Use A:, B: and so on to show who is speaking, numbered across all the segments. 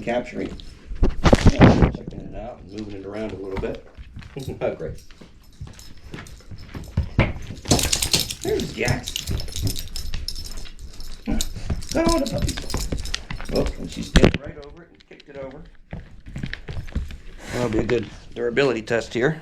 A: capturing. Checking it out and moving it around a little bit. Oh, great. There's Jax. Got all the puppies. Oh, and she stepped right over it and kicked it over. That'll be a good durability test here.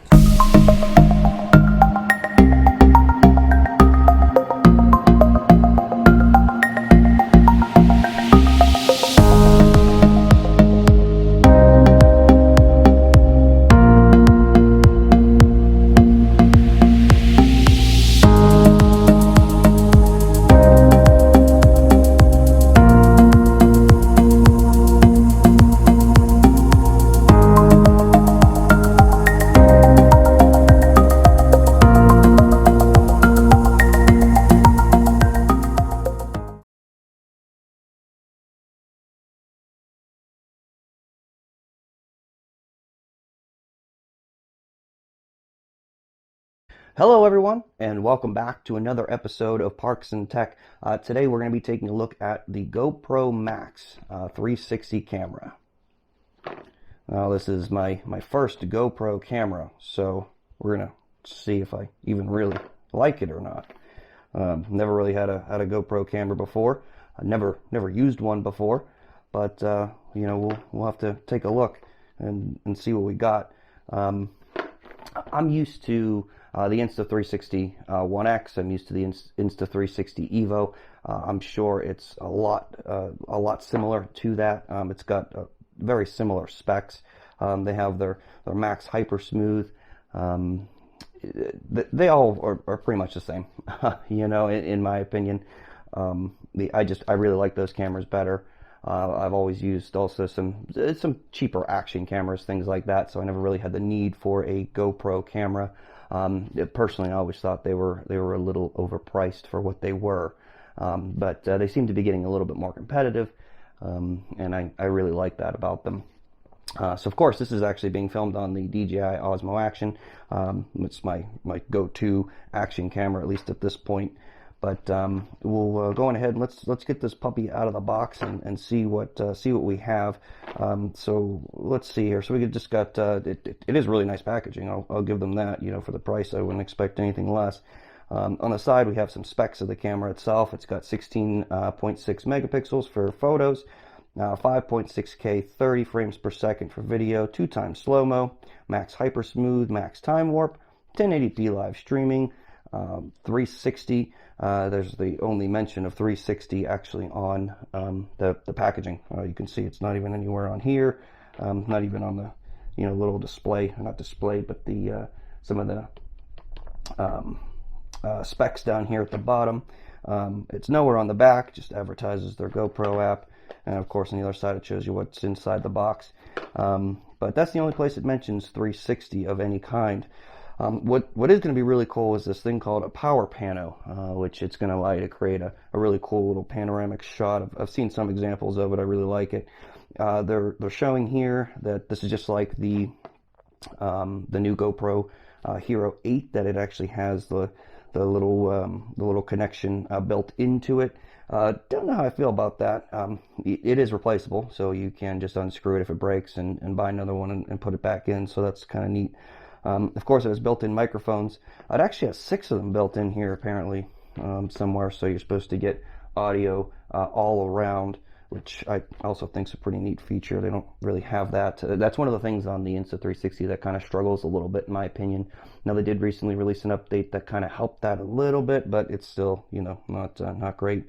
A: Hello everyone, and welcome back to another episode of Parks and Tech. Today we're going to be taking a look at the GoPro Max 360 camera. Now this is my first GoPro camera, so we're going to see if I even really like it or not. Never really had a GoPro camera before. I never used one before, but you know, we'll have to take a look and see what we got. I'm used to the Insta360 One X. I'm used to the Insta360 Evo. I'm sure it's a lot similar to that. It's got very similar specs. They have their Max Hyper Smooth. They all are pretty much the same, you know, in my opinion. I really like those cameras better. I've always used also some cheaper action cameras, things like that, so I never really had the need for a GoPro camera. Personally, I always thought they were a little overpriced for what they were, but they seem to be getting a little bit more competitive, and I really like that about them. So of course, this is actually being filmed on the DJI Osmo Action. It's my go-to action camera, at least at this point. But we'll go on ahead and let's get this puppy out of the box and see what we have. So let's see here. So we just got it is really nice packaging. I'll give them that. You know, for the price, I wouldn't expect anything less. On the side, we have some specs of the camera itself. It's got 16.6 megapixels for photos, 5.6K 30 frames per second for video, 2x slow-mo, max hyper smooth, max time warp, 1080p live streaming, 360. There's the only mention of 360 actually on the packaging. You can see it's not even anywhere on here, not even on the little display, not display, but the some of the specs down here at the bottom. It's nowhere on the back, just advertises their GoPro app, and of course on the other side it shows you what's inside the box. But that's the only place it mentions 360 of any kind. What is going to be really cool is this thing called a power pano, which it's going to allow you to create a really cool little panoramic shot. I've seen some examples of it. I really like it. They're showing here that this is just like the new GoPro Hero 8, that it actually has the little connection built into it. Don't know how I feel about that. It is replaceable, so you can just unscrew it if it breaks and buy another one and put it back in. So that's kind of neat. Of course, it has built-in microphones. It actually has 6 of them built in here, apparently, somewhere. So you're supposed to get audio all around, which I also think is a pretty neat feature. They don't really have that. That's one of the things on the Insta360 that kind of struggles a little bit, in my opinion. Now, they did recently release an update that kind of helped that a little bit, but it's still, not great.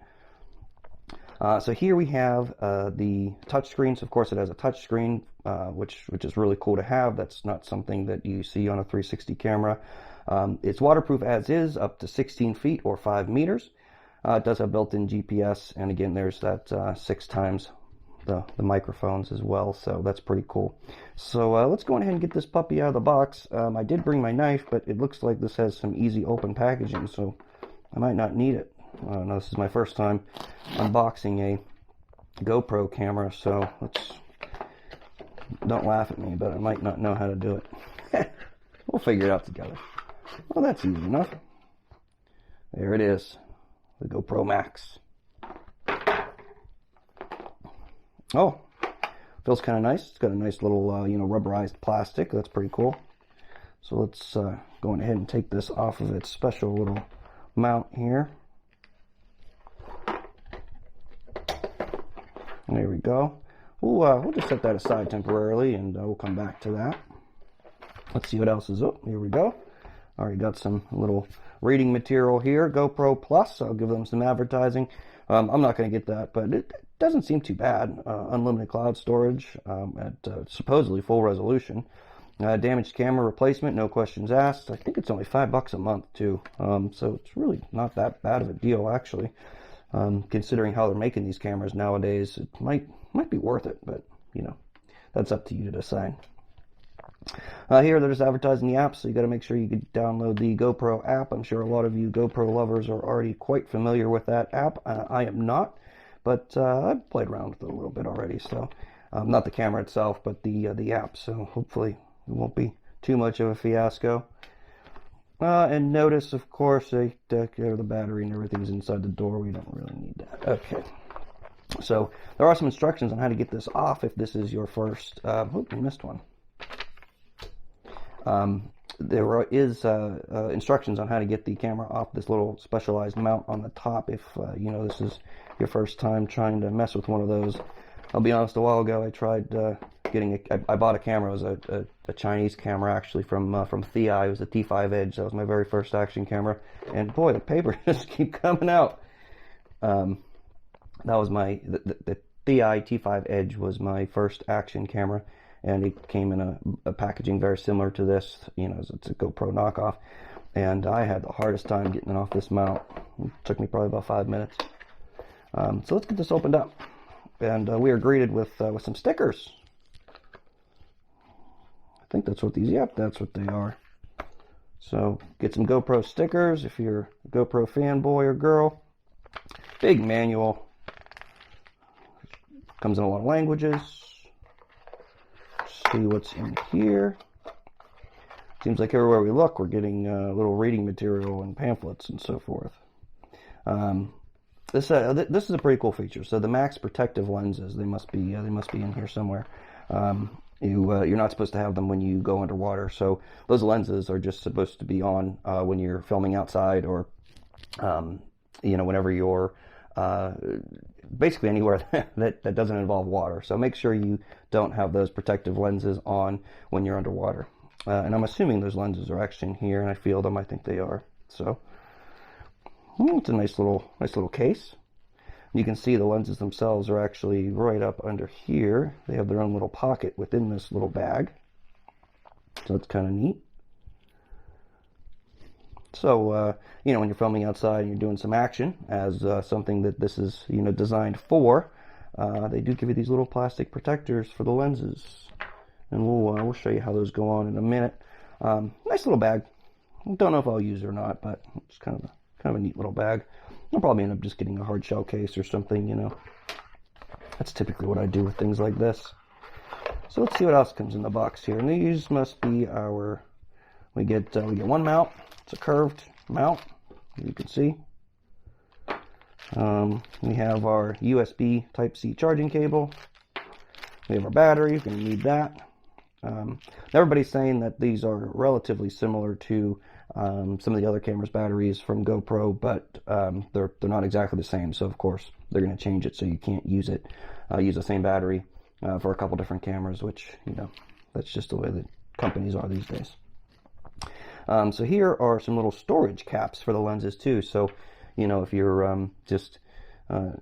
A: So here we have the touch screen. So of course it has a touch screen, which is really cool to have. That's not something that you see on a 360 camera. It's waterproof as is, up to 16 feet or 5 meters. It does have built-in GPS, and again, there's that 6 times the microphones as well, so that's pretty cool. So let's go ahead and get this puppy out of the box. I did bring my knife, but it looks like this has some easy open packaging, so I might not need it. No, this is my first time unboxing a GoPro camera, so don't laugh at me, but I might not know how to do it. We'll figure it out together. Well, that's easy enough. There it is, the GoPro Max. Oh, Feels kind of nice. It's got a nice little, you know, rubberized plastic. That's pretty cool. So let's go ahead and take this off of its special little mount here. There we go. We'll just set that aside temporarily, and we'll come back to that. Let's see what else is up. Here we go. Already got some little reading material here. GoPro Plus. I'll give them some advertising. I'm not going to get that, but it doesn't seem too bad. Unlimited cloud storage at supposedly full resolution. Damaged camera replacement, no questions asked. I think it's only $5 a month too, so it's really not that bad of a deal actually. Considering how they're making these cameras nowadays, it might be worth it, but you know, that's up to you to decide. Here they're just advertising the app, so you got to make sure you can download the GoPro app. I'm sure a lot of you GoPro lovers are already quite familiar with that app. I am not, but I've played around with it a little bit already. So not the camera itself, but the app. So hopefully it won't be too much of a fiasco. And notice, of course, the battery and everything's inside the door. We don't really need that. Okay. So there are some instructions on how to get this off if this is your first. Oh, we missed one. There is instructions on how to get the camera off this little specialized mount on the top if you know this is your first time trying to mess with one of those. I'll be honest, a while ago I tried I bought a camera. It was a Chinese camera actually from THI. It was a T5 Edge. That was my very first action camera, and boy, the paper just keep coming out. That was the THI T5 Edge was my first action camera. And it came in a packaging very similar to this, you know, it's a GoPro knockoff. And I had the hardest time getting it off this mount. It took me probably about 5 minutes. So let's get this opened up. And we are greeted with some stickers. I think that's what that's what they are. So get some GoPro stickers if you're a GoPro fanboy or girl. Big manual. Comes in a lot of languages. See what's in here. Seems like everywhere we look, we're getting little reading material and pamphlets and so forth. This is a pretty cool feature. So the Max protective lenses, they must be in here somewhere. You're not supposed to have them when you go underwater. So those lenses are just supposed to be on when you're filming outside, or you know, whenever you're basically anywhere that doesn't involve water. So make sure you don't have those protective lenses on when you're underwater. And I'm assuming those lenses are actually in here, and I feel them. I think they are. So it's a nice little case. You can see the lenses themselves are actually right up under here. They have their own little pocket within this little bag. So it's kind of neat. So, you know, when you're filming outside and you're doing some action, as something that this is, you know, designed for, they do give you these little plastic protectors for the lenses. And we'll show you how those go on in a minute. Nice little bag. Don't know if I'll use it or not, but it's kind of a neat little bag. I'll probably end up just getting a hard shell case or something, you know. That's typically what I do with things like this. So let's see what else comes in the box here. And these must be our, we get one mount. It's a curved mount, as you can see. We have our USB Type-C charging cable. We have our battery. We're going to need that. Everybody's saying that these are relatively similar to some of the other cameras' batteries from GoPro, but they're not exactly the same. So of course they're going to change it so you can't use the same battery for a couple different cameras, which, you know, that's just the way that companies are these days. So here are some little storage caps for the lenses too. So, you know, if you're just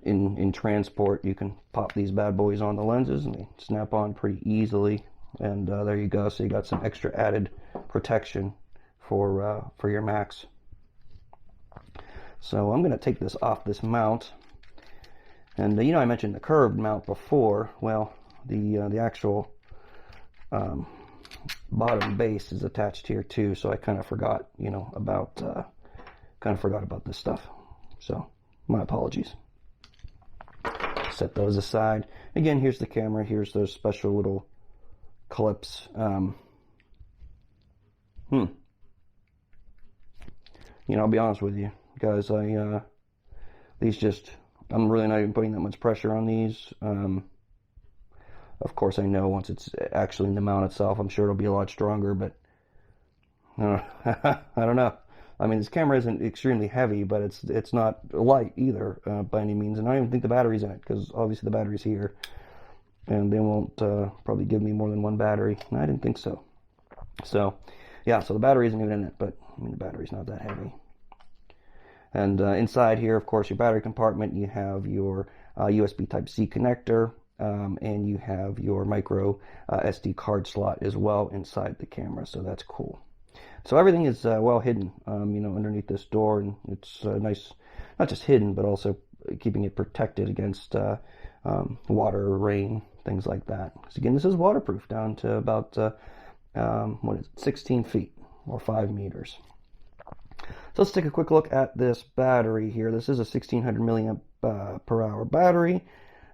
A: in transport, you can pop these bad boys on the lenses and they snap on pretty easily. And there you go. So you got some extra added protection for your Max. So I'm going to take this off this mount. And you know, I mentioned the curved mount before. Well, the actual bottom base is attached here too, so I kind of forgot, you know, about this stuff. So my apologies. Set those aside. Again, here's the camera. Here's those special little clips. You know, I'll be honest with you guys. I'm really not even putting that much pressure on these. Of course, I know once it's actually in the mount itself, I'm sure it'll be a lot stronger, but I don't know. I mean, this camera isn't extremely heavy, but it's not light either by any means. And I don't even think the battery's in it, because obviously the battery's here, and they won't probably give me more than one battery. And I didn't think so. So, yeah, so the battery isn't even in it, but I mean, the battery's not that heavy. And inside here, of course, your battery compartment, you have your USB Type-C connector, and you have your micro SD card slot as well inside the camera, so that's cool. So everything is well hidden, underneath this door, and it's nice, not just hidden, but also keeping it protected against water, rain, things like that. Because again, this is waterproof down to about 16 feet or 5 meters. So let's take a quick look at this battery here. This is a 1600 milliamp per hour battery.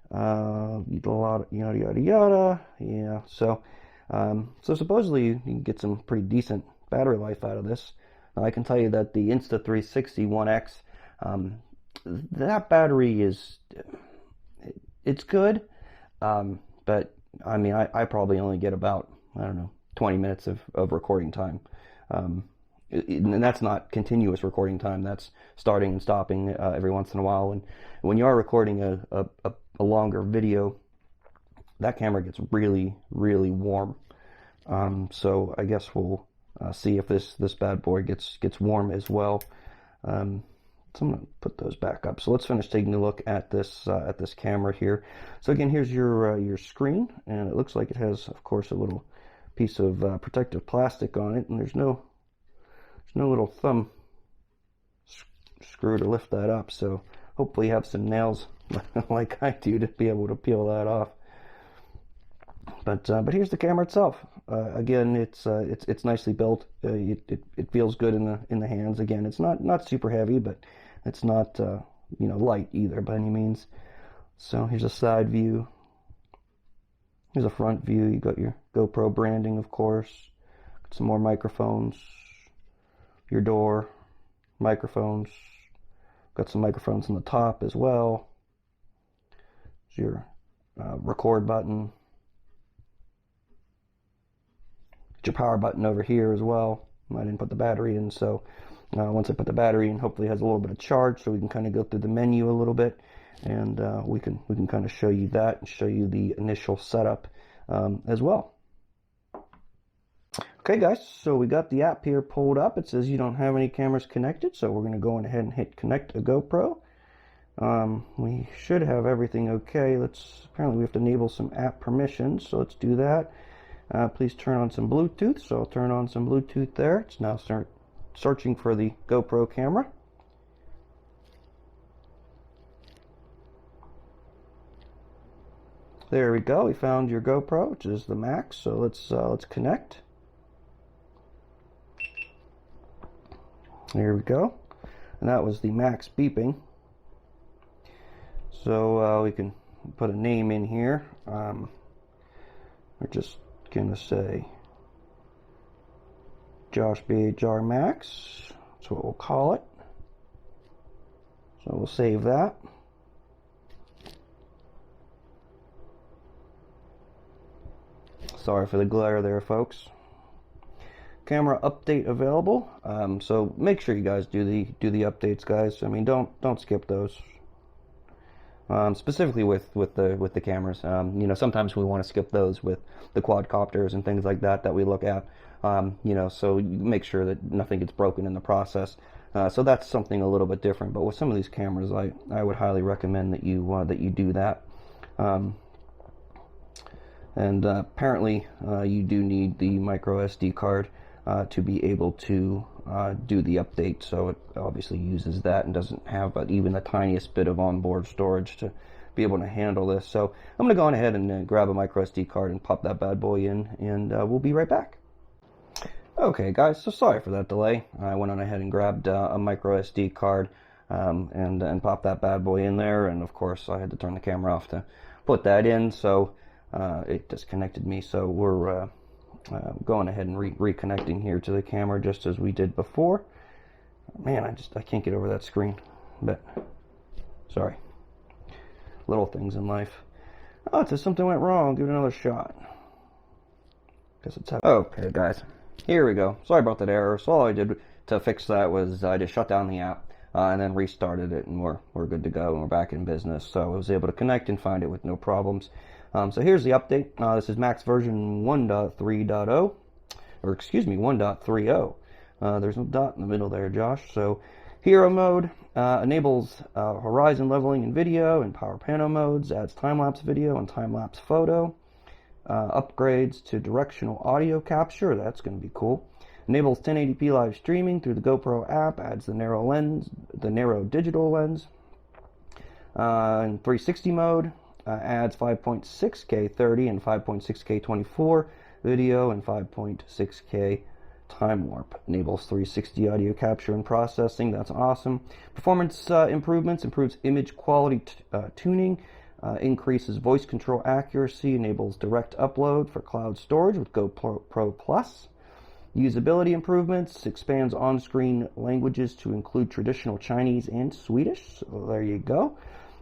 A: A lot of yada yada yada. Yeah. So supposedly you can get some pretty decent battery life out of this. Now, I can tell you that the Insta360 One X, that battery it's good, but I mean I probably only get about, I don't know, 20 minutes of recording time. And that's not continuous recording time. That's starting and stopping every once in a while. And when you are recording a longer video, that camera gets really, really warm. So I guess we'll see if this bad boy gets warm as well. So I'm gonna put those back up. So let's finish taking a look at this camera here. So again, here's your screen, and it looks like it has, of course, a little piece of protective plastic on it, and there's no little thumb screw to lift that up, so hopefully you have some nails like I do to be able to peel that off. But here's the camera itself. Again, it's nicely built. It feels good in the hands. Again, it's not super heavy, but it's not light either by any means. So here's a side view. Here's a front view. You got your GoPro branding, of course. Got some more microphones. Your door, microphones. Got some microphones on the top as well. There's your record button. Got your power button over here as well. I didn't put the battery in, so once I put the battery in, hopefully it has a little bit of charge, so we can kind of go through the menu a little bit, and we can kind of show you that and show you the initial setup as well. Okay guys, so we got the app here pulled up. It says you don't have any cameras connected, so we're going to go ahead and hit connect a GoPro. We should have everything okay. Apparently we have to enable some app permissions, so let's do that. Please turn on some Bluetooth, so I'll turn on some Bluetooth there. It's now start searching for the GoPro camera. There we go, we found your GoPro, which is the Max, so let's connect. There we go, and that was the Max beeping. So we can put a name in here. We're just gonna say Josh BHR Max. That's what we'll call it. So we'll save that. Sorry for the glare there, folks. Camera update available. So make sure you guys do the updates, guys. I mean, don't skip those. Specifically with the cameras. Sometimes we want to skip those with the quadcopters and things like that we look at. So you make sure that nothing gets broken in the process. So that's something a little bit different. But with some of these cameras, I would highly recommend that you do that. And apparently you do need the micro SD card to be able to do the update, so it obviously uses that and doesn't have even the tiniest bit of onboard storage to be able to handle this. So I'm going to go on ahead and grab a micro SD card and pop that bad boy in, and we'll be right back. Okay guys, so sorry for that delay. I went on ahead and grabbed a micro SD card and popped that bad boy in there, and of course I had to turn the camera off to put that in, so it disconnected me. So we're going ahead and reconnecting here to the camera just as we did before. Man, I can't get over that screen, but sorry, little things in life. Oh, it says something went wrong. Give it another shot. Guess it's okay, guys. Here we go. Sorry about that error. So all I did to fix that was I just shut down the app and then restarted it, and we're good to go, and we're back in business. So I was able to connect and find it with no problems. So here's the update. This is Max version 1.3.0, or excuse me, 1.30. There's no dot in the middle there, Josh. So hero mode enables horizon leveling in video and power pano modes, adds time-lapse video and time-lapse photo, upgrades to directional audio capture. That's going to be cool. Enables 1080p live streaming through the GoPro app, adds the narrow digital lens. In 360 mode, adds 5.6K 30 and 5.6K 24 video and 5.6K time warp. Enables 360 audio capture and processing. That's awesome. Performance improvements, improves image quality tuning, increases voice control accuracy, enables direct upload for cloud storage with GoPro Plus. Usability improvements, expands on-screen languages to include traditional Chinese and Swedish. So there you go.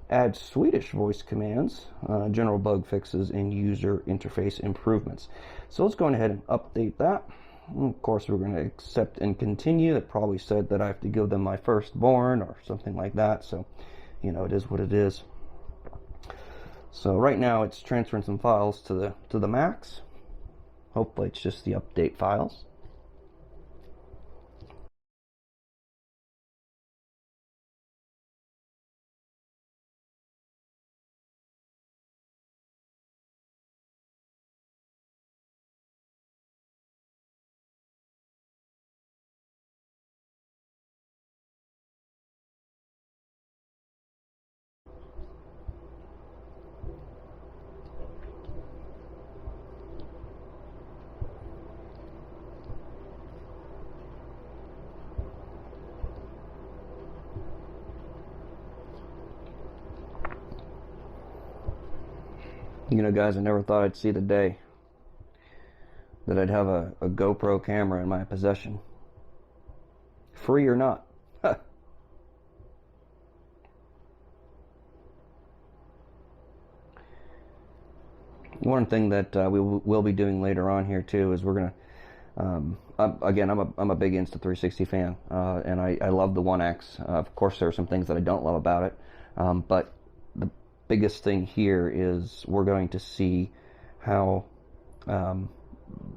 A: Adds Swedish voice commands, general bug fixes, and user interface improvements. So let's go ahead and update that. And of course, we're going to accept and continue. It probably said that I have to give them my firstborn or something like that. So, you know, it is what it is. So right now, it's transferring some files to the Max. Hopefully, it's just the update files. You know, guys, I never thought I'd see the day that I'd have a GoPro camera in my possession. Free or not. One thing that we will be doing later on here too is we're gonna again, I'm a big Insta360 fan, and I love the One X. Of course, there are some things that I don't love about it, but the biggest thing here is we're going to see how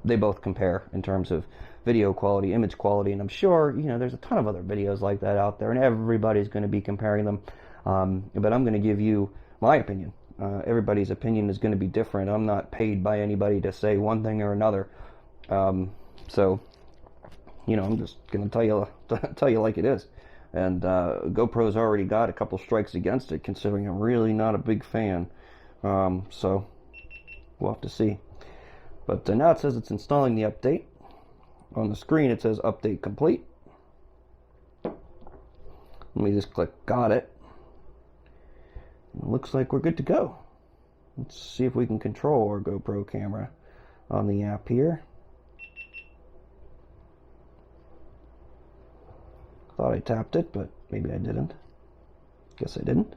A: they both compare in terms of video quality, image quality, and I'm sure, you know, there's a ton of other videos like that out there, and everybody's going to be comparing them, but I'm going to give you my opinion. Everybody's opinion is going to be different. I'm not paid by anybody to say one thing or another, so, you know, I'm just going to tell you like it is. And GoPro's already got a couple strikes against it, considering I'm really not a big fan. So we'll have to see. But now it says it's installing the update. On the screen it says update complete. Let me just click got it. It looks like we're good to go. Let's see if we can control our GoPro camera on the app here. Thought I tapped it, but maybe I didn't. Guess I didn't.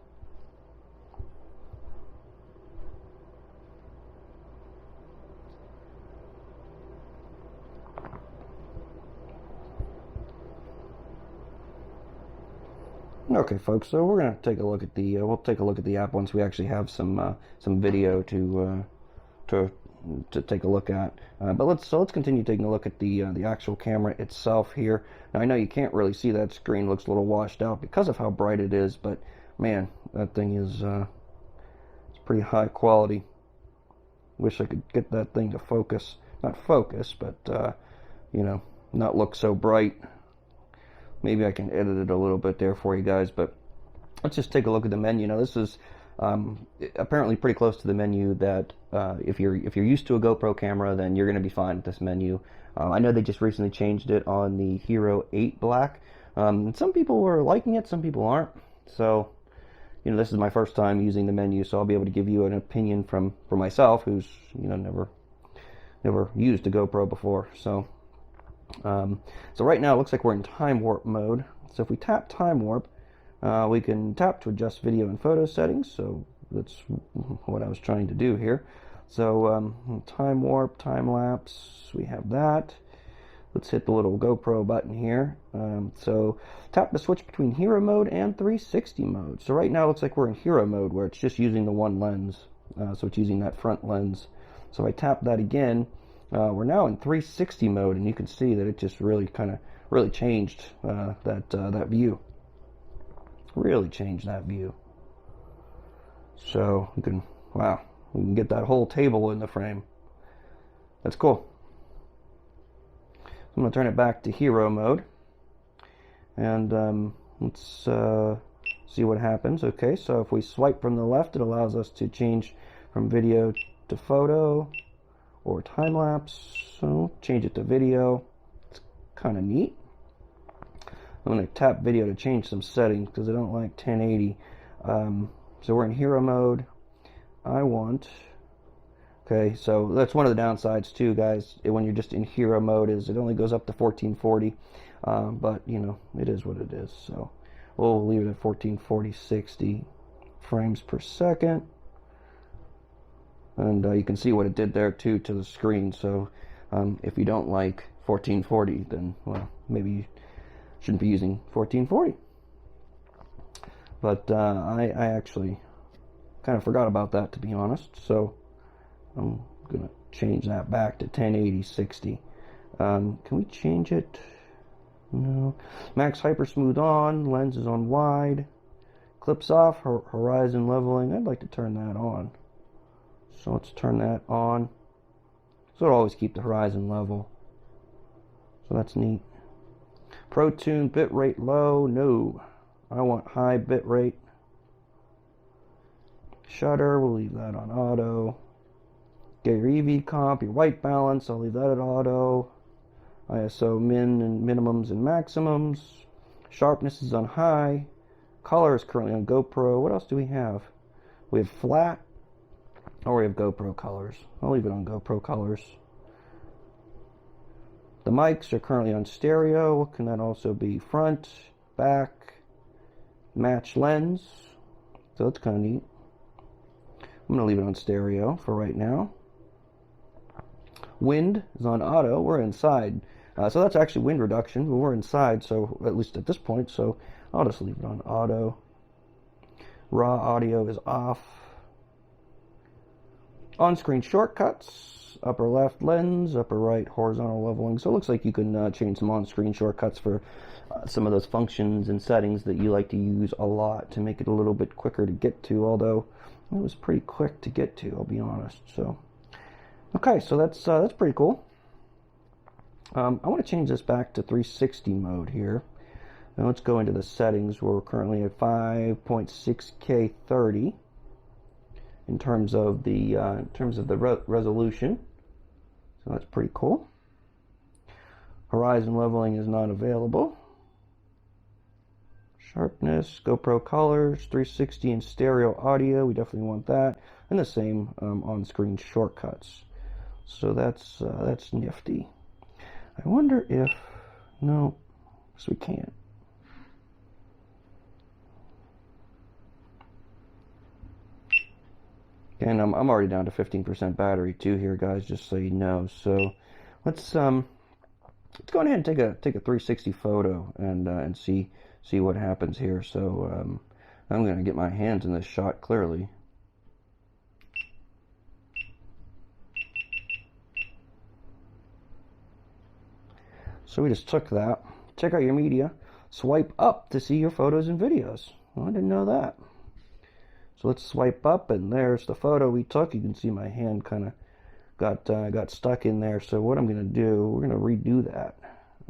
A: Okay, folks. So we're gonna take a look at the we'll take a look at the app once we actually have some video to take a look at. But let's continue taking a look at the actual camera itself here. Now I know you can't really see that screen; looks a little washed out because of how bright it is. But man, that thing is it's pretty high quality. Wish I could get that thing to focus, not focus, but you know, not look so bright. Maybe I can edit it a little bit there for you guys, but let's just take a look at the menu. Now this is apparently pretty close to the menu that if you're used to a GoPro camera, then you're going to be fine with this menu. I know they just recently changed it on the Hero 8 Black. Some people were liking it, some people aren't. So, you know, this is my first time using the menu, so I'll be able to give you an opinion for myself, who's, you know, never used a GoPro before. So right now it looks like we're in time warp mode. So if we tap time warp, we can tap to adjust video and photo settings. So that's what I was trying to do here. So time warp, time lapse, we have that. Let's hit the little GoPro button here. So tap the switch between hero mode and 360 mode. So right now it looks like we're in hero mode where it's just using the one lens. So it's using that front lens. So if I tap that again, we're now in 360 mode, and you can see that it just really changed that view. Really changed that view. So we can get that whole table in the frame. That's cool. I'm going to turn it back to hero mode, and let's see what happens. Okay, so if we swipe from the left, it allows us to change from video to photo or time lapse. So change it to video. It's kind of neat. I'm going to tap video to change some settings because I don't like 1080. So we're in hero mode. Okay, so that's one of the downsides too, guys. When you're just in hero mode, is it only goes up to 1440, but you know, it is what it is. So we'll leave it at 1440 60 frames per second, and you can see what it did there too to the screen. So if you don't like 1440, then well, maybe you shouldn't be using 1440. But I actually kind of forgot about that, to be honest. So I'm gonna change that back to 1080 60. Can we change it? No. Max hyper smooth on, lens is on wide, clips off, horizon leveling. I'd like to turn that on. So let's turn that on. So it'll always keep the horizon level. So that's neat. Pro Tune bitrate low. No, I want high bitrate. Shutter, we'll leave that on auto. Get your EV comp, your white balance, I'll leave that at auto. ISO min and minimums and maximums. Sharpness is on high. Color is currently on GoPro. What else do we have? We have flat, or we have GoPro colors. I'll leave it on GoPro colors. The mics are currently on stereo. What can that also be? Front, back, match lens. So that's kind of neat. I'm going to leave it on stereo for right now. Wind is on auto. We're inside. So that's actually wind reduction. But we're inside, so at least at this point. So I'll just leave it on auto. Raw audio is off. On-screen shortcuts. Upper left lens, upper right horizontal leveling. So it looks like you can change some on-screen shortcuts for some of those functions and settings that you like to use a lot to make it a little bit quicker to get to, although it was pretty quick to get to, I'll be honest. So okay, so that's pretty cool. I want to change this back to 360 mode here. Now let's go into the settings. We're currently at 5.6K 30 in terms of the resolution. So that's pretty cool. Horizon leveling is not available. Sharpness, GoPro colors, 360 and stereo audio. We definitely want that, and the same on-screen shortcuts. So that's nifty. I wonder if no, so we can't. And I'm already down to 15% battery too here, guys, just so you know. So let's go ahead and take a 360 photo and see what happens here. So I'm going to get my hands in this shot clearly. So we just took that. Check out your media. Swipe up to see your photos and videos. Well, I didn't know that. So let's swipe up, and there's the photo we took. You can see my hand kind of got stuck in there. So what I'm going to do, we're going to redo that.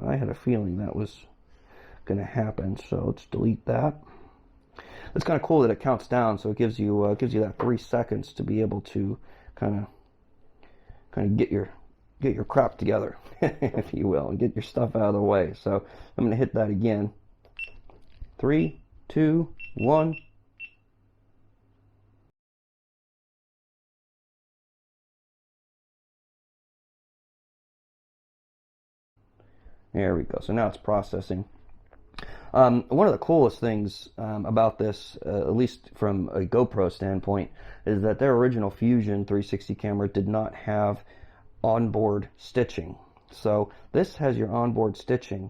A: I had a feeling that was going to happen. So let's delete that. It's kind of cool that it counts down, so it gives you that 3 seconds to be able to kind of get your crap together, if you will, and get your stuff out of the way. So I'm going to hit that again. 3, 2, 1. There we go. So now it's processing. One of the coolest things about this, at least from a GoPro standpoint, is that their original Fusion 360 camera did not have onboard stitching. So this has your onboard stitching,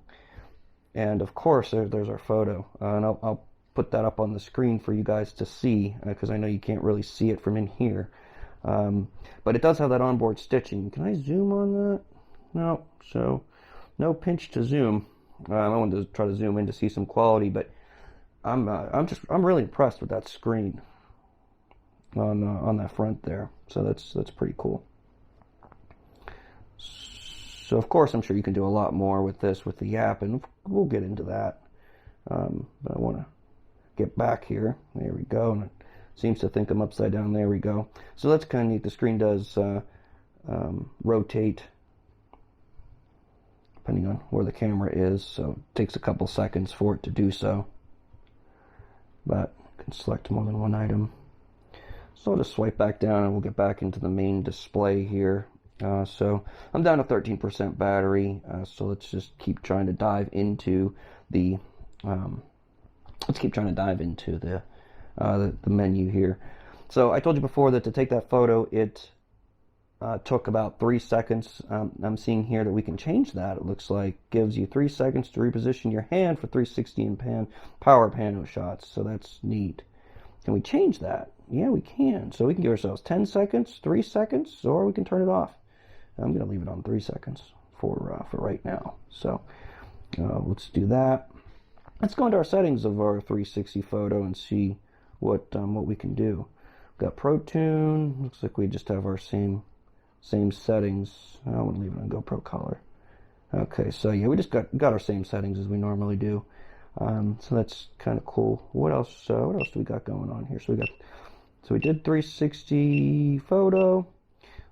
A: and of course there's our photo, and I'll put that up on the screen for you guys to see, because I know you can't really see it from in here. But it does have that onboard stitching. Can I zoom on that? No, so no pinch to zoom. I wanted to try to zoom in to see some quality, but I'm really impressed with that screen on that front there. So that's pretty cool. So of course I'm sure you can do a lot more with this with the app, and we'll get into that. But I want to get back here. There we go. And it seems to think I'm upside down. There we go. So that's kind of neat. The screen does rotate depending on where the camera is, so it takes a couple seconds for it to do so. But you can select more than one item. So I'll just swipe back down and we'll get back into the main display here. So I'm down to 13% battery, so let's just keep trying to dive into the the menu here. So I told you before that to take that photo, it took about 3 seconds. I'm seeing here that we can change that. It looks like gives you 3 seconds to reposition your hand for 360 and power pano shots. So that's neat. Can we change that? Yeah, we can. So we can give ourselves 10 seconds, 3 seconds, or we can turn it off. I'm going to leave it on 3 seconds for right now. So let's do that. Let's go into our settings of our 360 photo and see what we can do. We've got Pro Tune. Looks like we just have our same settings. I want to leave it on GoPro color. Okay, so yeah, we just got our same settings as we normally do. So that's kind of cool. What else? What else do we got going on here? So we did 360 photo.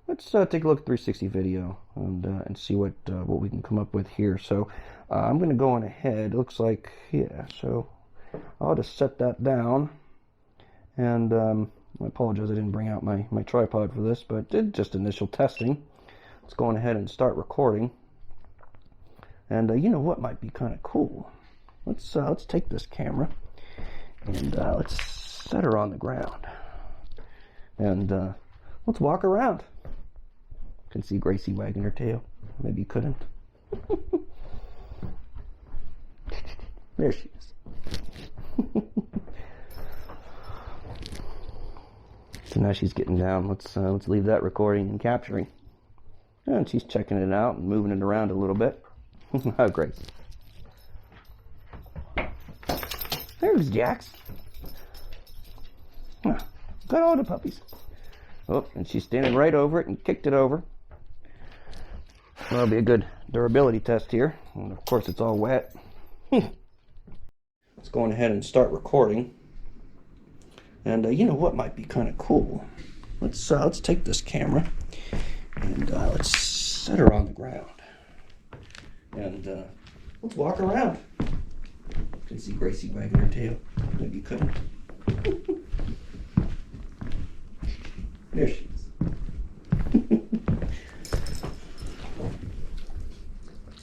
A: Let's take a look at 360 video and see what we can come up with here. So I'm going to go on ahead. It looks like, yeah. So I'll just set that down, and I apologize I didn't bring out my tripod for this, but did just initial testing. Let's go on ahead and start recording. And you know what might be kind of cool? Let's take this camera and let's set her on the ground, and let's walk around. Can see Gracie wagging her tail. Maybe you couldn't. There she is. So now she's getting down. Let's leave that recording and capturing. And she's checking it out and moving it around a little bit. How great. There's Jax. Got all the puppies. Oh, and she's standing right over it and kicked it over. That'll be a good durability test here. And of course it's all wet. Let's go on ahead and start recording. And you know what might be kind of cool? Let's take this camera and let's set her on the ground. And let's walk around. You can see Gracie wagging her tail. Maybe you couldn't. There she is.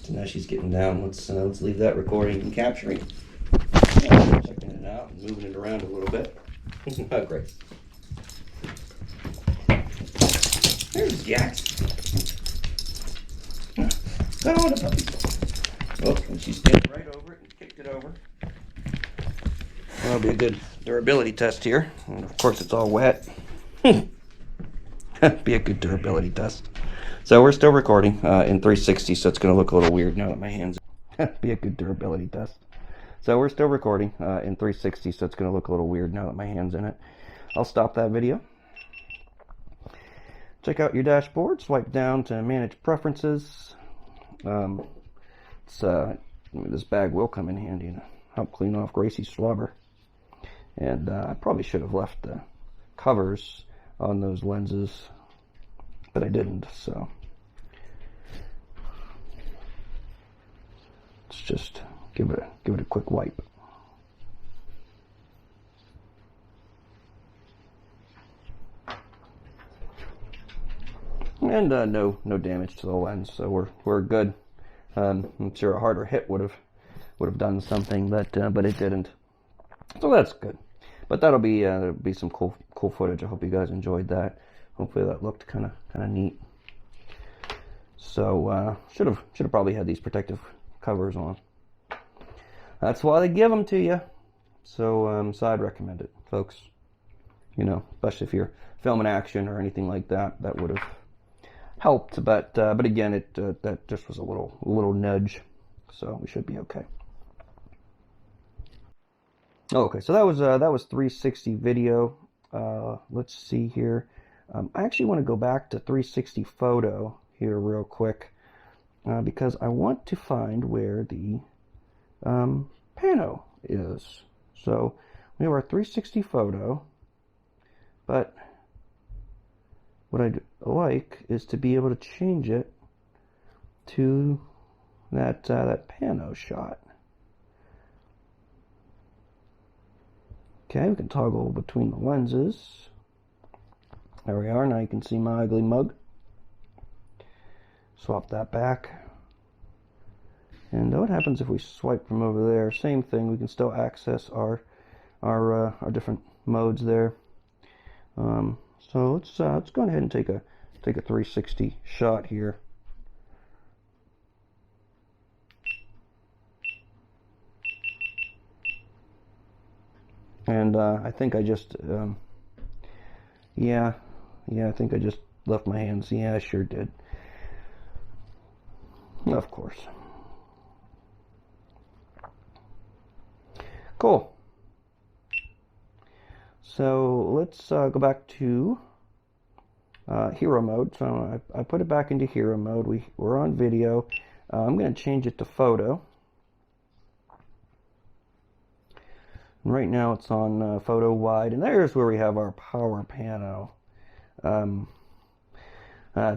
A: So now she's getting down. Let's leave that recording and capturing. Checking it out and moving it around a little bit. Oh, great. There's Jax. Got all the puppies. Oh, and she's standing right over it and kicked it over. That'll be a good durability test here. And of course it's all wet. Be a good durability test. So we're still recording in 360, so it's going to look a little weird now that my hands be a good durability test. So we're still recording in 360, so it's going to look a little weird now that my hand's in it. I'll stop that video. Check out your dashboard. Swipe down to manage preferences. This bag will come in handy to help clean off Gracie's slobber. And I probably should have left the covers on those lenses, but I didn't, so let's just give it a quick wipe. And no damage to the lens, so we're good. I'm sure a harder hit would would have done something, but it didn't. So that's good. But that'll be some cool footage. I hope you guys enjoyed that. Hopefully that looked kind of neat. So should have probably had these protective covers on. That's why they give them to you. So I'd recommend it, folks. You know, especially if you're filming action or anything like that, that would have helped. But again, that just was a little nudge. So we should be okay. Okay, so that was 360 video. Let's see here. I actually want to go back to 360 photo here real quick because I want to find where the pano is. So we have our 360 photo, but what I'd like is to be able to change it to that pano shot. Okay, we can toggle between the lenses. There we are. Now you can see my ugly mug. Swap that back. And what happens if we swipe from over there? Same thing. We can still access our different modes there. So let's go ahead and take a 360 shot here. And I think I just, yeah, I think I just left my hands. Yeah, I sure did. Of course. Cool. So let's go back to hero mode. So I put it back into hero mode. We're on video. I'm going to change it to photo. Right now it's on photo wide, and there's where we have our power pano.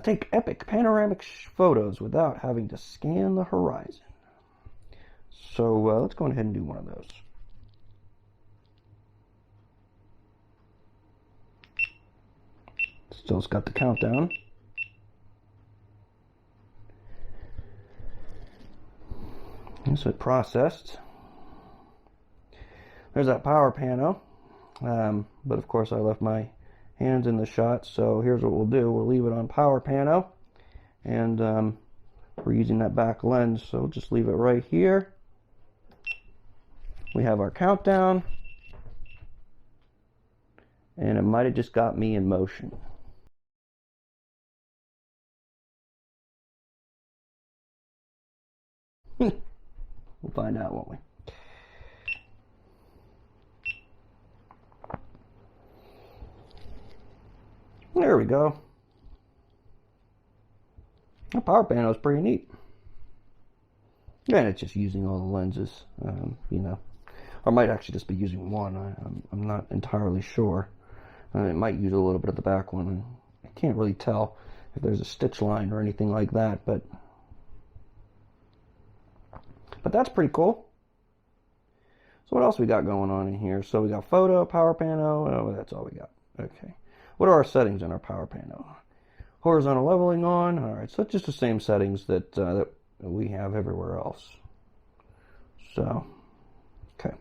A: Take epic panoramic photos without having to scan the horizon. So let's go ahead and do one of those. Still's got the countdown. And so it processed. There's that power pano, but of course I left my hands in the shot, so here's what we'll do. We'll leave it on power pano, and we're using that back lens, so we'll just leave it right here. We have our countdown, and it might have just got me in motion. We'll find out, won't we? There we go. The power pano is pretty neat. And it's just using all the lenses, you know. Or I might actually just be using one. I'm not entirely sure. It might use a little bit of the back one. I can't really tell if there's a stitch line or anything like that, but that's pretty cool. So what else we got going on in here? So we got photo, power pano. Oh, that's all we got. Okay. What are our settings on our power pano? Horizontal leveling on. All right, so it's just the same settings that that we have everywhere else. So, okay.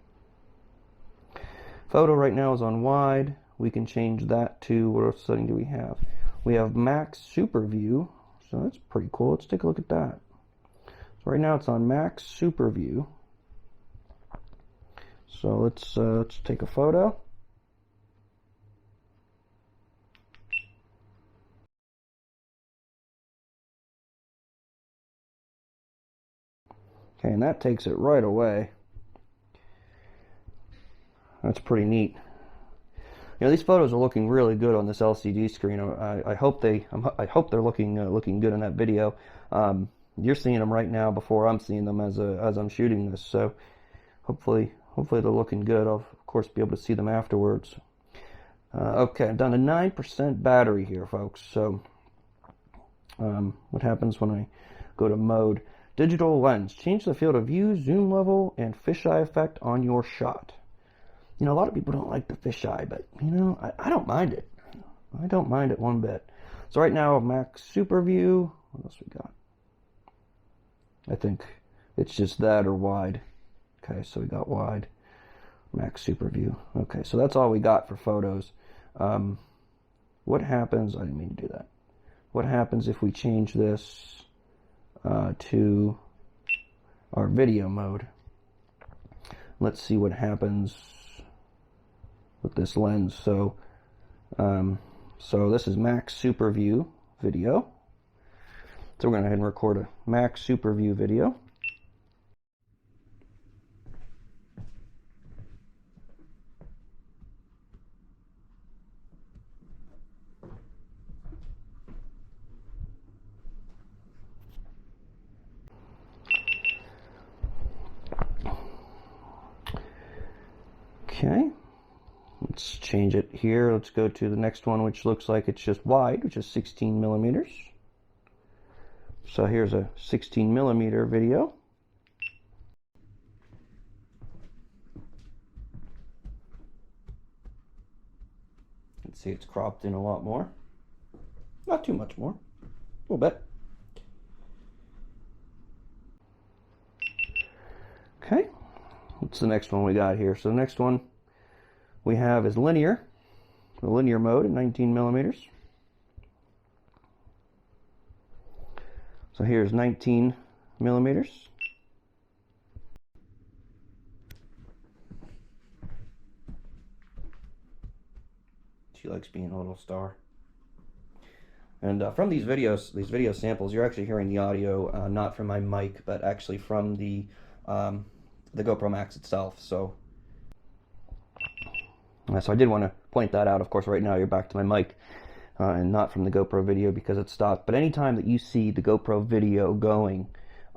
A: Photo right now is on wide. We can change that to, what setting do we have? We have max super view. So that's pretty cool. Let's take a look at that. So right now it's on max super view. So let's take a photo. Okay, and that takes it right away. That's pretty neat. You know, these photos are looking really good on this LCD screen. I hope they're looking good in that video. You're seeing them right now before I'm seeing them as I'm shooting this. So hopefully they're looking good. I'll of course be able to see them afterwards. Okay, I'm down to 9% battery here, folks. So what happens when I go to mode? Digital lens. Change the field of view, zoom level, and fisheye effect on your shot. You know, a lot of people don't like the fisheye, but, you know, I don't mind it. I don't mind it one bit. So right now, max super view. What else we got? I think it's just that or wide. Okay, so we got wide, max super view. Okay, so that's all we got for photos. What happens, I didn't mean to do that. What happens if we change this to our video mode? Let's see what happens with this lens. So this is max super view video. So we're going to go ahead and record a max super view video. Okay, let's change it here. Let's go to the next one, which looks like it's just wide, which is 16 millimeters. So here's a 16 millimeter video. You can see it's cropped in a lot more. Not too much more, a little bit. Okay, what's the next one we got here? So the next one we have is linear, the linear mode at 19 millimeters. So here's 19 millimeters. She likes being a little star. And from these video samples, you're actually hearing the audio not from my mic, but actually from the GoPro Max itself. So I did want to point that out. Of course, right now you're back to my mic and not from the GoPro video because it stopped. But anytime that you see the GoPro video going,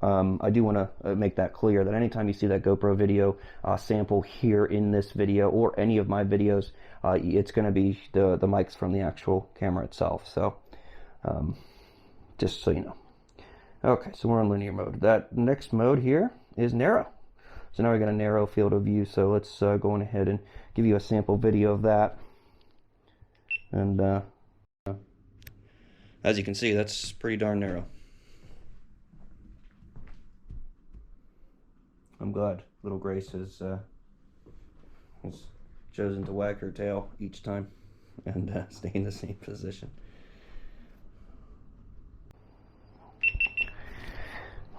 A: I do want to make that clear that anytime you see that GoPro video sample here in this video or any of my videos, it's going to be the mics from the actual camera itself. So just so you know. Okay, so we're on linear mode. That next mode here is narrow. So now we got a narrow field of view. So let's go on ahead and give you a sample video of that. And as you can see, that's pretty darn narrow. I'm glad little Grace has chosen to wag her tail each time and stay in the same position.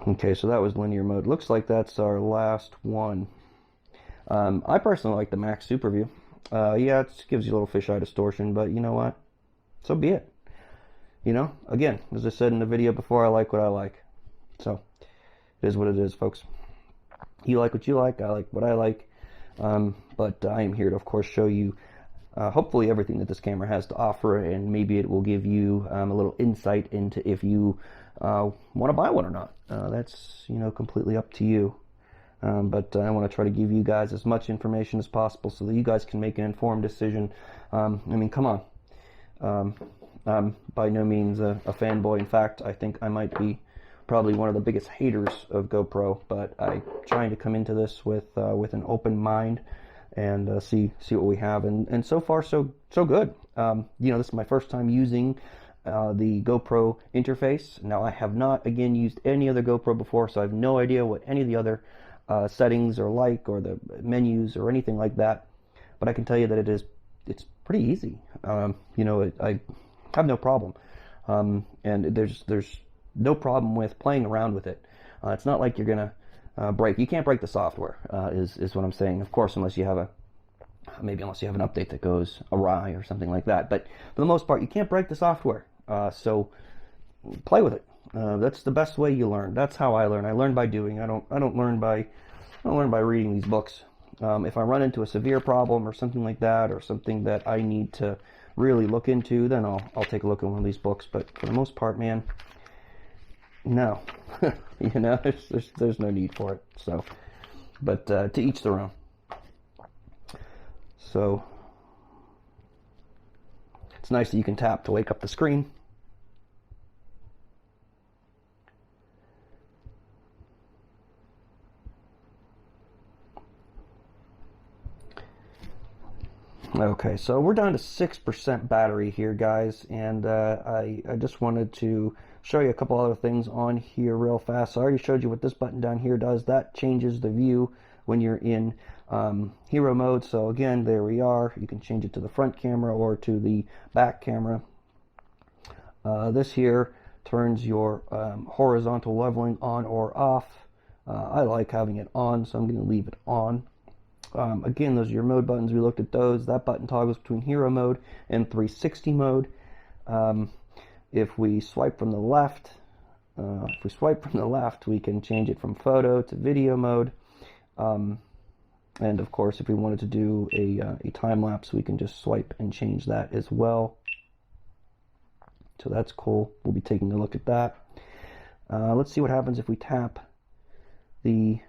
A: Okay, so that was linear mode. Looks like that's our last one. I personally like the Max Super View. Yeah, it gives you a little fisheye distortion, but you know what? So be it. You know, again, as I said in the video before, I like what I like. So, it is what it is, folks. You like what you like, I like what I like. But I am here to, of course, show you hopefully everything that this camera has to offer, and maybe it will give you a little insight into if you want to buy one or not. That's, you know, completely up to you. But I want to try to give you guys as much information as possible so that you guys can make an informed decision. I mean, come on. I'm by no means a fanboy. In fact, I think I might be probably one of the biggest haters of GoPro, but I'm trying to come into this with an open mind and see what we have. And so far, so good. You know, this is my first time using the GoPro interface. Now, I have not, again, used any other GoPro before, so I have no idea what any of the other settings are like, or the menus, or anything like that. But I can tell you that it's pretty easy. You know, I have no problem, and there's no problem with playing around with it. It's not like you're gonna break. You can't break the software, is what I'm saying. Of course, unless you have an update that goes awry or something like that. But for the most part, you can't break the software. So play with it. That's the best way you learn. That's how I learn. I learn by doing. I don't learn by reading these books. If I run into a severe problem or something like that, or something that I need to really look into, then I'll take a look at one of these books. But for the most part, man, no. You know, there's no need for it. So, but to each their own. So it's nice that you can tap to wake up the screen. Okay, so we're down to 6% battery here, guys, and I just wanted to show you a couple other things on here real fast. So I already showed you what this button down here does. That changes the view when you're in hero mode. So again, there we are. You can change it to the front camera or to the back camera. This here turns your horizontal leveling on or off. I like having it on, so I'm going to leave it on. Again, those are your mode buttons. We looked at those. That button toggles between hero mode and 360 mode. If we swipe from the left, we can change it from photo to video mode. And of course, if we wanted to do a time lapse, we can just swipe and change that as well. So that's cool. We'll be taking a look at that. Let's see what happens if we tap the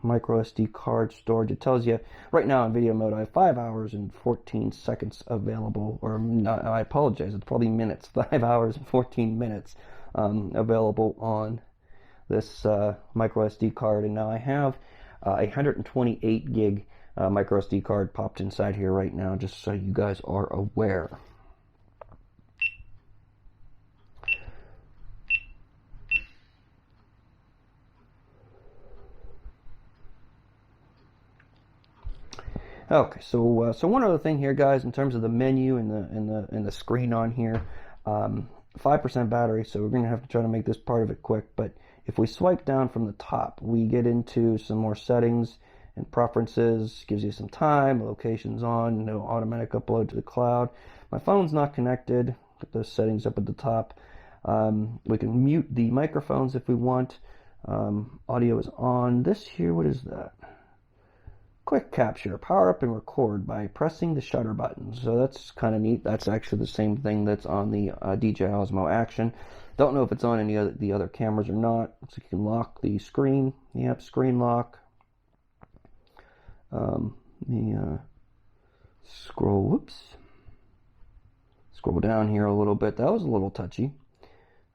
A: micro SD card storage. It tells you right now in video mode I have 5 hours and 14 seconds available, or not, I apologize, it's probably minutes. 5 hours and 14 minutes available on this micro SD card, and now I have a 128 gig micro SD card popped inside here right now, just so you guys are aware. Okay, so one other thing here, guys, in terms of the menu and the screen on here, 5% battery, so we're gonna have to try to make this part of it quick. But if we swipe down from the top, we get into some more settings and preferences. Gives you some time, locations on, no automatic upload to the cloud. My phone's not connected. Put those settings up at the top. We can mute the microphones if we want. Audio is on. This here, what is that? Quick capture, power up and record by pressing the shutter button. So that's kind of neat. That's actually the same thing that's on the DJI Osmo Action. Don't know if it's on any of the other cameras or not. Looks like you can lock the screen. Yep, screen lock. Scroll down here a little bit. That was a little touchy.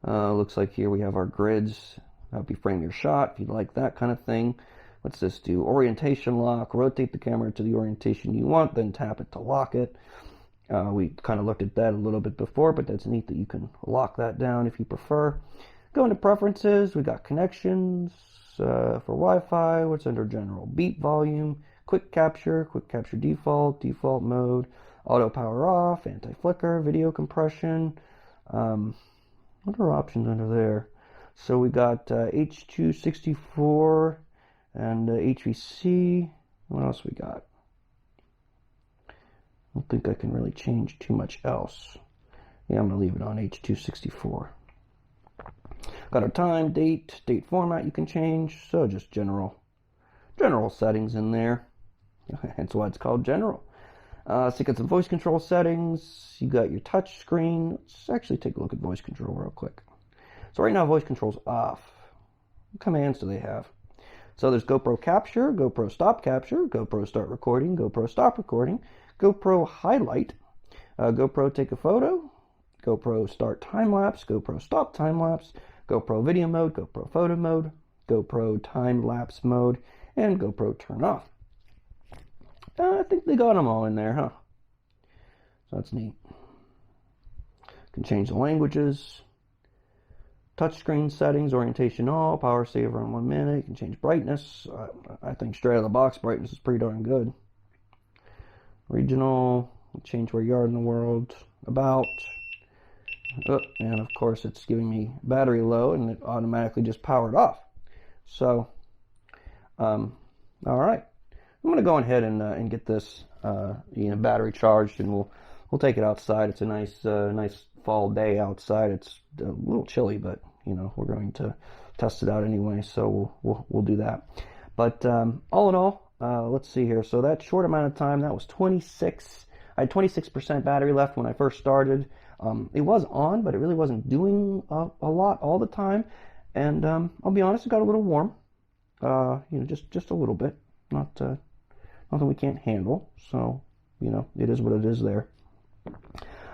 A: Looks like here we have our grids. Help you frame your shot if you'd like that kind of thing. What's this do? Orientation lock. Rotate the camera to the orientation you want, then tap it to lock it. We kind of looked at that a little bit before, but that's neat that you can lock that down if you prefer. Go into preferences. We got connections for Wi-Fi. What's under general? Beat volume, quick capture default mode, auto power off, anti-flicker, video compression. What are options under there? So we got H.264 and HVC. What else we got? I don't think I can really change too much else. Yeah, I'm going to leave it on H.264. Got our time, date format you can change. So just general settings in there. That's why it's called general. So you got some voice control settings. You got your touch screen. Let's actually take a look at voice control real quick. So right now voice control's off. What commands do they have? So there's GoPro capture, GoPro stop capture, GoPro start recording, GoPro stop recording, GoPro highlight, GoPro take a photo, GoPro start time lapse, GoPro stop time lapse, GoPro video mode, GoPro photo mode, GoPro time lapse mode, and GoPro turn off. I think they got them all in there, huh? So that's neat. Can change the languages. Touchscreen settings, orientation all, power saver on 1 minute. You can change brightness. I think straight out of the box brightness is pretty darn good. Regional, change where you are in the world. About. Oh, and of course it's giving me battery low and it automatically just powered off. So, all right. I'm going to go ahead and get this battery charged, and we'll take it outside. It's a nice fall day outside. It's a little chilly, but we're going to test it out anyway, so we'll do that. But all in all, let's see here. So that short amount of time, that was 26. I had 26% battery left when I first started. It was on, but it really wasn't doing a lot all the time. And I'll be honest, it got a little warm. Just a little bit. Nothing we can't handle. So it is what it is there.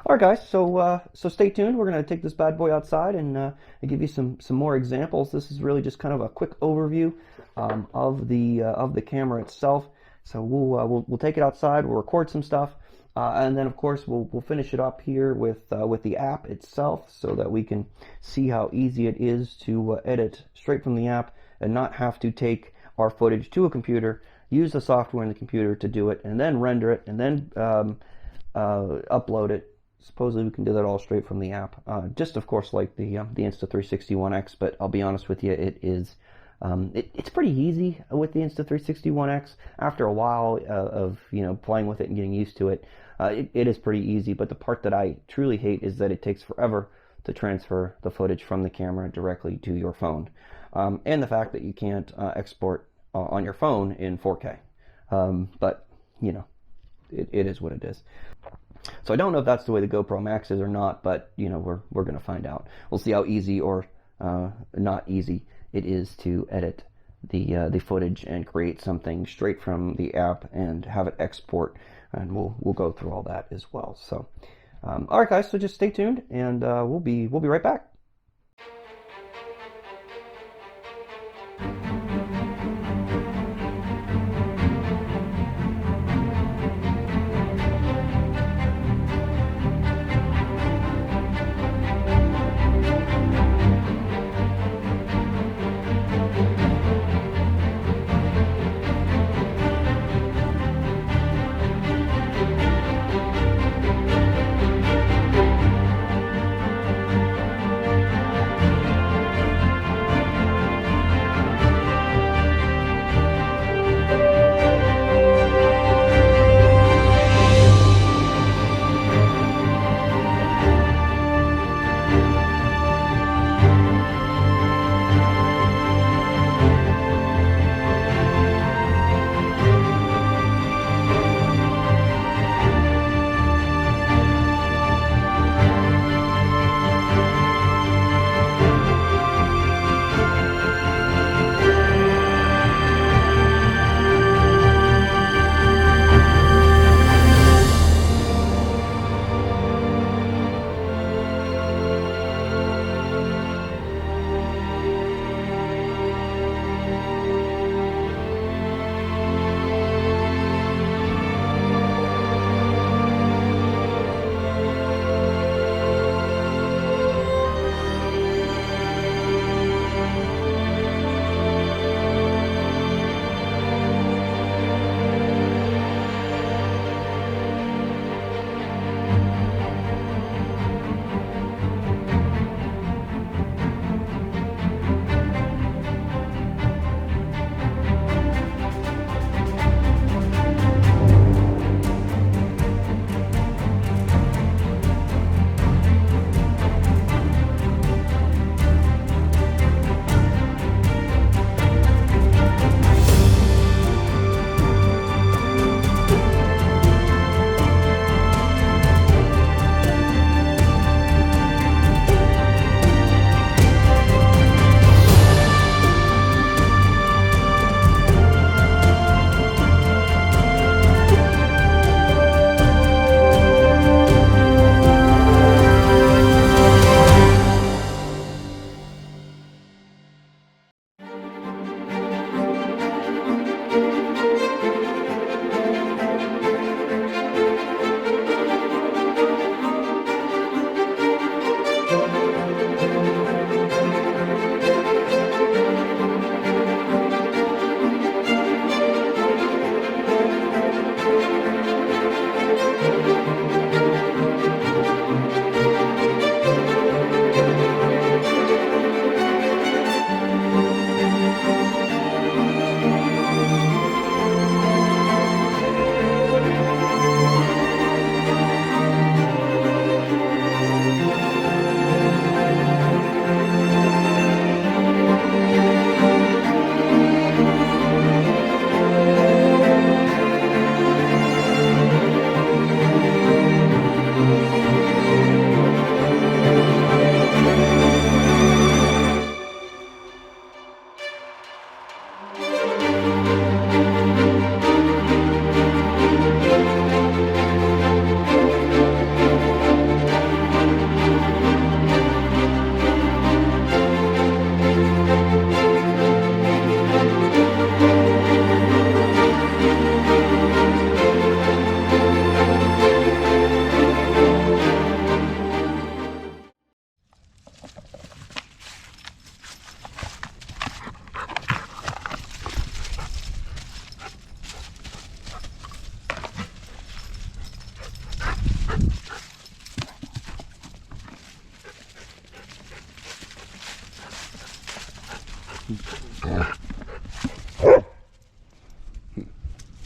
A: All right, guys. So stay tuned. We're gonna take this bad boy outside and give you some more examples. This is really just kind of a quick overview of the camera itself. So we'll take it outside. We'll record some stuff, and then of course we'll finish it up here with the app itself, so that we can see how easy it is to edit straight from the app and not have to take our footage to a computer, use the software in the computer to do it, and then render it, and then upload it. Supposedly we can do that all straight from the app. Just of course like the Insta360 One X, but I'll be honest with you, it is it's pretty easy with the Insta360 One X. After a while of playing with it and getting used to it, it is pretty easy. But the part that I truly hate is that it takes forever to transfer the footage from the camera directly to your phone, and the fact that you can't export on your phone in 4K. But it is what it is. So I don't know if that's the way the GoPro Max is or not, but we're going to find out. We'll see how easy or not easy it is to edit the footage and create something straight from the app and have it export, and we'll go through all that as well. So all right, guys, so just stay tuned, and we'll be right back.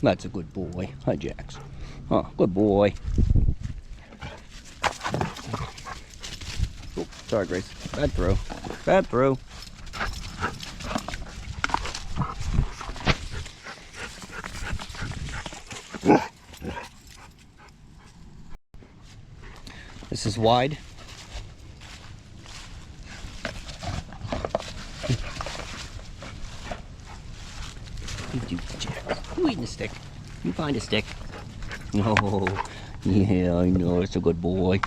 A: That's a good boy. Hi, Jax. Oh, good boy. Oh, sorry, Grace. Bad throw. Bad throw. This is wide. You eating a stick? You find a stick. Oh, yeah, I know. It's a good boy.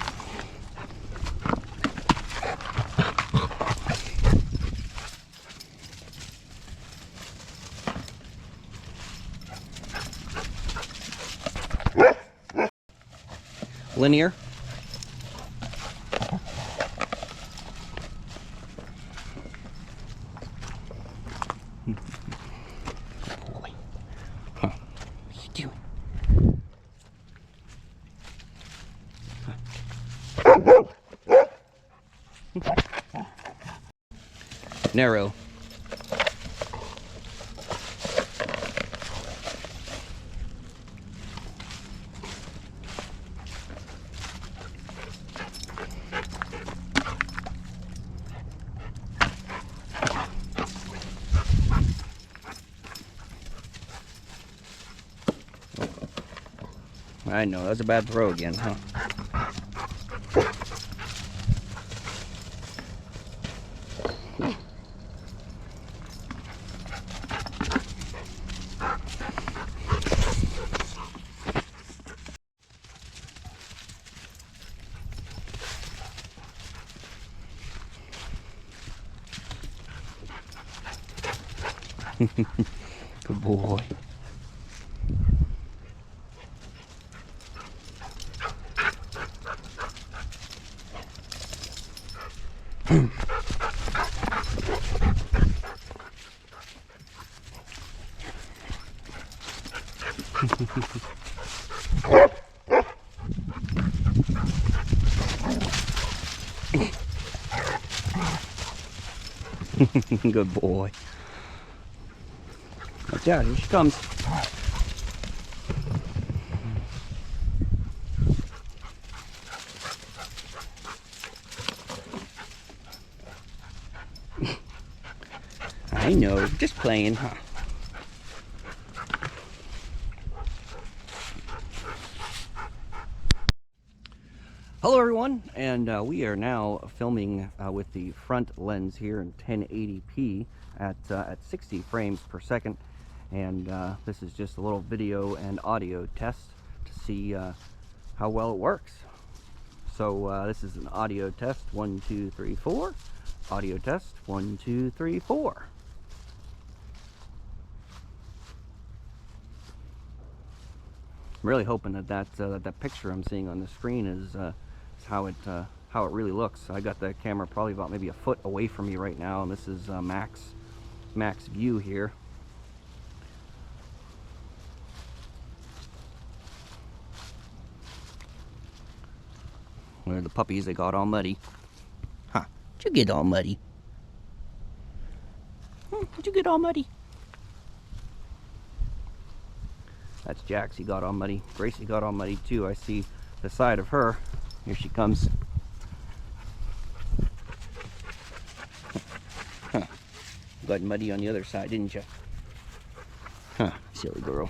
A: Linear. Boy. Huh. What are you doing? Narrow. I know, that's a bad throw again, huh? Good boy. Good boy. Watch out, here she comes. I know, just playing, huh? Hello everyone, and we are now filming with the front lens here in 1080p at 60 frames per second, and this is just a little video and audio test to see how well it works. So this is an audio test, 1, 2, 3, 4. Audio test, 1, 2, 3, 4. I'm really hoping that that picture I'm seeing on the screen is how it really looks. I got the camera probably about maybe a foot away from me right now, and this is max view here. Where are the puppies? They got all muddy. Huh? Did you get all muddy? Did you get all muddy? That's Jax. He got all muddy. Gracie got all muddy too. I see the side of her. Here she comes. Huh. You got muddy on the other side, didn't you? Huh, silly girl.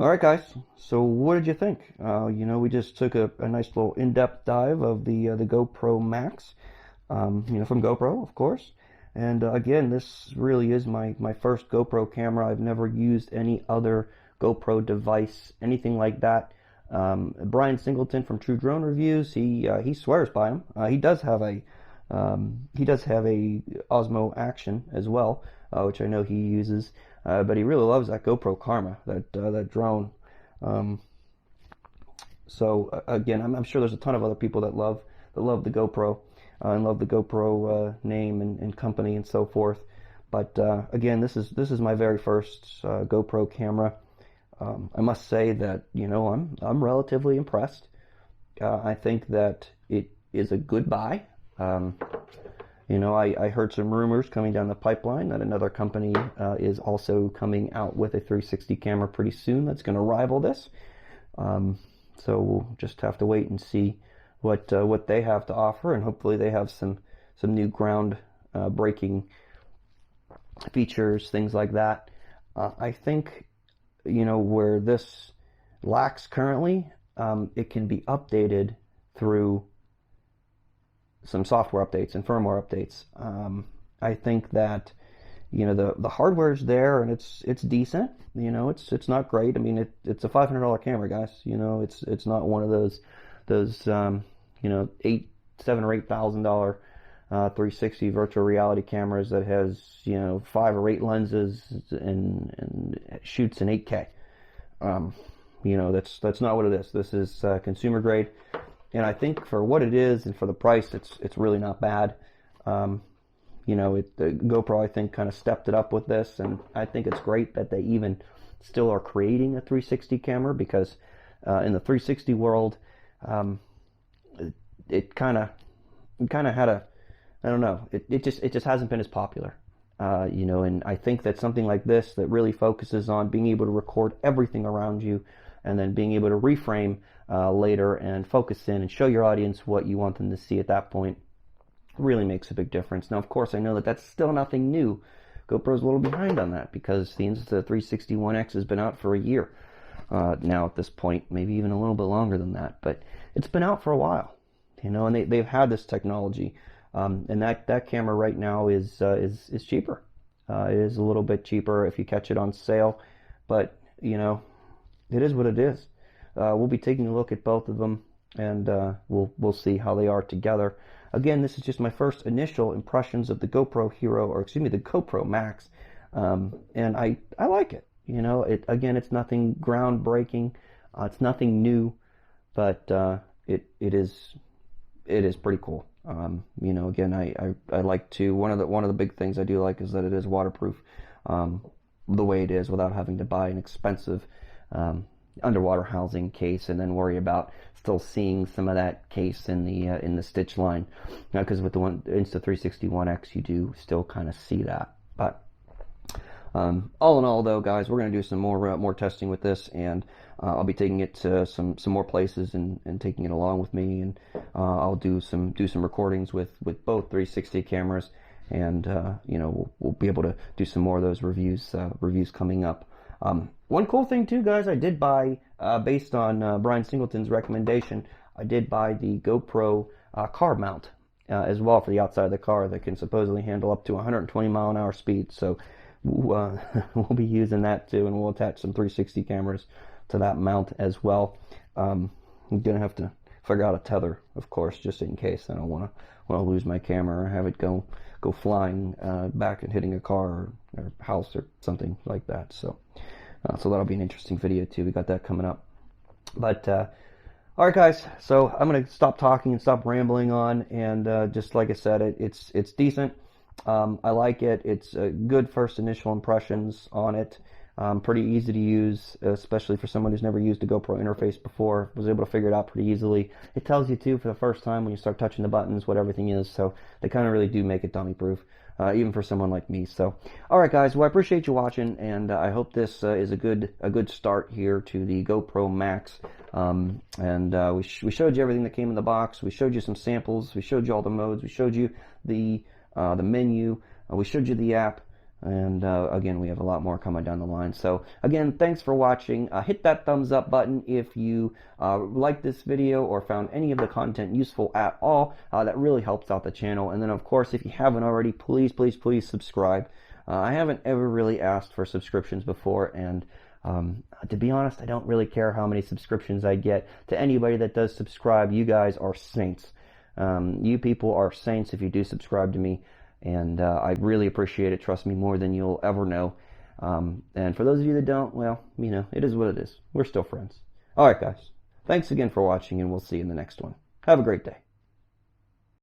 A: All right, guys. So what did you think? We just took a nice little in-depth dive of the GoPro Max, from GoPro, of course. And again, this really is my first GoPro camera. I've never used any other GoPro device, anything like that. Brian Singleton from True Drone Reviews, he swears by him. He does have a Osmo Action as well, which I know he uses. But he really loves that GoPro Karma, that drone. Again, I'm sure there's a ton of other people that love the GoPro and love the GoPro name and company and so forth. But again, this is my very first GoPro camera. I must say that I'm relatively impressed. I think that it is a good buy. I heard some rumors coming down the pipeline that another company is also coming out with a 360 camera pretty soon that's going to rival this. So we'll just have to wait and see what they have to offer, and hopefully they have some new ground breaking features, things like that. I think where this lacks currently, it can be updated through some software updates and firmware updates. I think that the hardware's there and it's decent. It's not great. I mean, it's a $500 camera, guys. It's not one of those $7,000 or $8,000 360 virtual reality cameras that has 5 or 8 lenses and shoots in 8K. That's not what it is. This is consumer grade. And I think for what it is and for the price, it's really not bad. The GoPro, I think, kind of stepped it up with this, and I think it's great that they even still are creating a 360 camera, because in the 360 world, it kind of had a, I don't know, it just hasn't been as popular. And I think that something like this that really focuses on being able to record everything around you and then being able to reframe later and focus in and show your audience what you want them to see at that point really makes a big difference. Now, of course, I know that that's still nothing new. GoPro's a little behind on that because the Insta360 One X has been out for a year now at this point, maybe even a little bit longer than that, but it's been out for a while, and they've had this technology, and that camera right now is cheaper. It is a little bit cheaper if you catch it on sale, but it is what it is. We'll be taking a look at both of them, and we'll see how they are together. Again, this is just my first initial impressions of the GoPro Hero, or excuse me, the GoPro Max, and I like it. It's nothing groundbreaking, it's nothing new, but it is pretty cool. Again, I like to, one of the big things I do like is that it is waterproof, the way it is, without having to buy an expensive underwater housing case and then worry about still seeing some of that case in the stitch line. Because with the Insta360 One X, you do still kind of see that. But all in all, though, guys, we're going to do some more testing with this, and I'll be taking it to some more places and taking it along with me, and I'll do some recordings with both 360 cameras, and we'll be able to do some more of those reviews coming up. One cool thing too, guys, I did buy, based on Brian Singleton's recommendation, I did buy the GoPro car mount as well for the outside of the car that can supposedly handle up to 120 mile an hour speed. So we'll be using that too, and we'll attach some 360 cameras to that mount as well. I'm gonna have to figure out a tether, of course, just in case. I don't want to lose my camera or have it go flying back and hitting a car or house or something like that. So that'll be an interesting video too. We got that coming up. But all right, guys. So I'm gonna stop talking and stop rambling on. And just like I said, it's decent. I like it. It's good first initial impressions on it. Pretty easy to use, especially for someone who's never used a GoPro interface before. Was able to figure it out pretty easily. It tells you too for the first time when you start touching the buttons what everything is, so they kind of really do make it dummy proof, even for someone like me. So alright, guys, well, I appreciate you watching, and I hope this is a good start here to the GoPro Max. We showed you everything that came in the box. We showed you some samples. We showed you all the modes. We showed you the menu. We showed you the app. And again, we have a lot more coming down the line. So again, thanks for watching. Hit that thumbs up button if you liked this video or found any of the content useful at all. That really helps out the channel. And then of course, if you haven't already, please, please, please subscribe. I haven't ever really asked for subscriptions before, and to be honest, I don't really care how many subscriptions I get. To anybody that does subscribe, you guys are saints. You people are saints if you do subscribe to me, and I really appreciate it. Trust me, more than you'll ever know. And for those of you that don't, well, you know, it is what it is. We're still friends. All right, guys. Thanks again for watching, and we'll see you in the next one. Have a great day.